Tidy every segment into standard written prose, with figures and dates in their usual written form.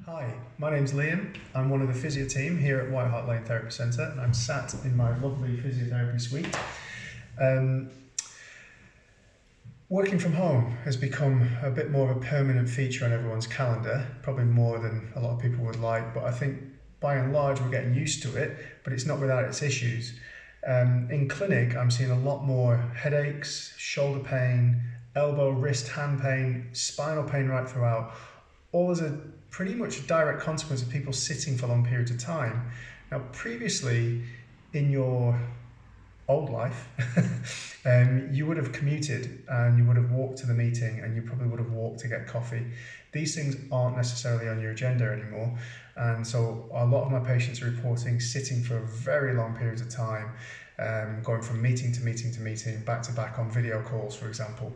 Hi, my name's Liam. I'm one of the physio team here at White Hart Lane Therapy Centre, and I'm sat in my lovely physiotherapy suite. Um, Working from home has become a bit more of a permanent feature on everyone's calendar, probably more than a lot of people would like, but I think by and large we're getting used to it, but it's not without its issues. In clinic, I'm seeing a lot more headaches, shoulder pain, elbow, wrist, hand pain, spinal pain right throughout, all as a pretty much direct consequence of people sitting for long periods of time. Now, previously in your old life, you would have commuted and you would have walked to the meeting and you probably would have walked to get coffee. These things aren't necessarily on your agenda anymore. And so a lot of my patients are reporting sitting for very long periods of time, going from meeting to meeting to meeting, back to back on video calls, for example.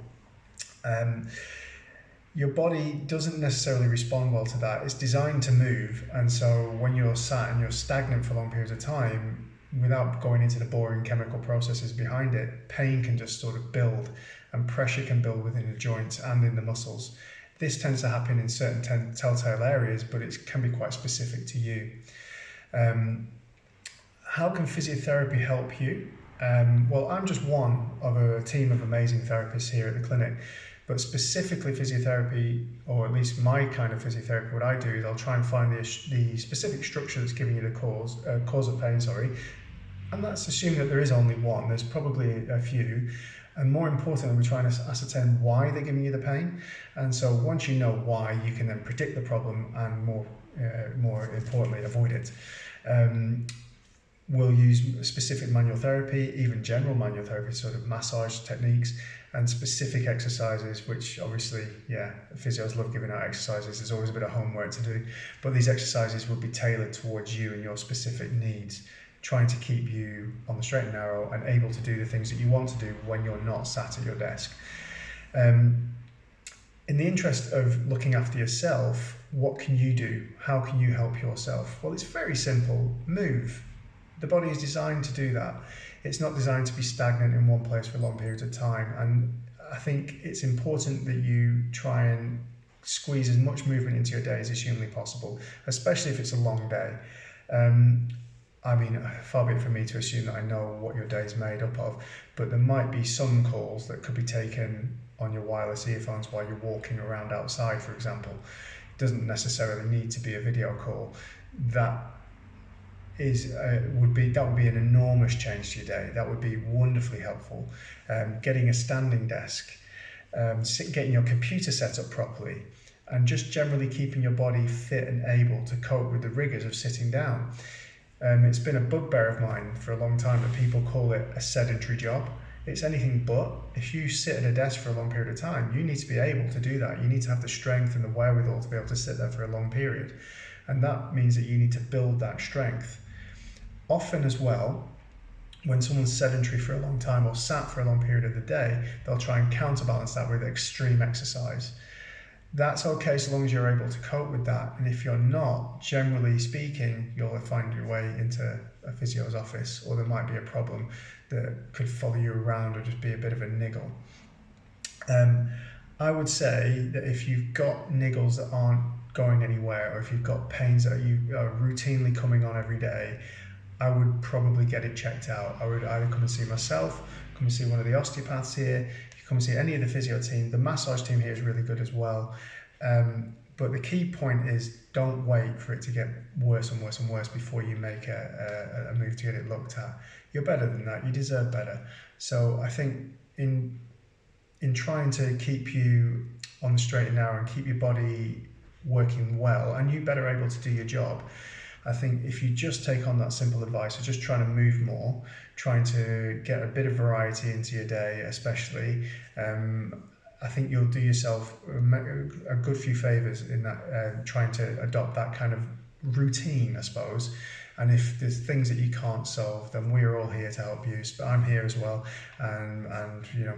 Your body doesn't necessarily respond well to that. It's designed to move, and so when you're sat and you're stagnant for long periods of time, without going into the boring chemical processes behind it, pain can just sort of build, and pressure can build within the joints and in the muscles. This tends to happen in certain telltale areas, but it can be quite specific to you. How can physiotherapy help you? Well, I'm just one of a team of amazing therapists here at the clinic. But specifically physiotherapy, or at least my kind of physiotherapy, what I do is I'll try and find the specific structure that's giving you the cause of pain, and that's assuming that there is only one. There's probably a few. And more importantly, we're trying to ascertain why they're giving you the pain. And so once you know why, you can then predict the problem and more importantly, avoid it. We'll use specific manual therapy, even general manual therapy, sort of massage techniques and specific exercises, which obviously, physios love giving out exercises. There's always a bit of homework to do, but these exercises will be tailored towards you and your specific needs, trying to keep you on the straight and narrow and able to do the things that you want to do when you're not sat at your desk. In the interest of looking after yourself, what can you do? How can you help yourself? Well, it's very simple. Move. The body is designed to do that. It's not designed to be stagnant in one place for long periods of time. And I think it's important that you try and squeeze as much movement into your day as is humanly possible, especially if it's a long day. Far be it from me to assume that I know what your day is made up of, but there might be some calls that could be taken on your wireless earphones while you're walking around outside, for example. It doesn't necessarily need to be a video call. That would be an enormous change to your day. That would be wonderfully helpful. Getting a standing desk, getting your computer set up properly, and just generally keeping your body fit and able to cope with the rigors of sitting down. It's been a bugbear of mine for a long time that people call it a sedentary job. It's anything but. If you sit at a desk for a long period of time, you need to be able to do that. You need to have the strength and the wherewithal to be able to sit there for a long period. And that means that you need to build that strength. Often as well, when someone's sedentary for a long time or sat for a long period of the day, they'll try and counterbalance that with extreme exercise. That's okay so long as you're able to cope with that. And if you're not, generally speaking, you'll find your way into a physio's office, or there might be a problem that could follow you around or just be a bit of a niggle. I would say that if you've got niggles that aren't going anywhere, or if you've got pains that are routinely coming on every day, I would probably get it checked out. I would either come and see myself, come and see one of the osteopaths here, come and see any of the physio team. The massage team here is really good as well. But the key point is, don't wait for it to get worse and worse and worse before you make a move to get it looked at. You're better than that. You deserve better. So I think in trying to keep you on the straight and narrow and keep your body working well and you better able to do your job, I think if you just take on that simple advice of just trying to move more, trying to get a bit of variety into your day especially, I think you'll do yourself a good few favours in that, trying to adopt that kind of routine, I suppose. And if there's things that you can't solve, then we're all here to help you. But I'm here as well, and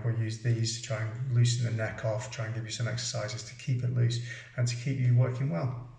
we'll use these to try and loosen the neck off, try and give you some exercises to keep it loose and to keep you working well.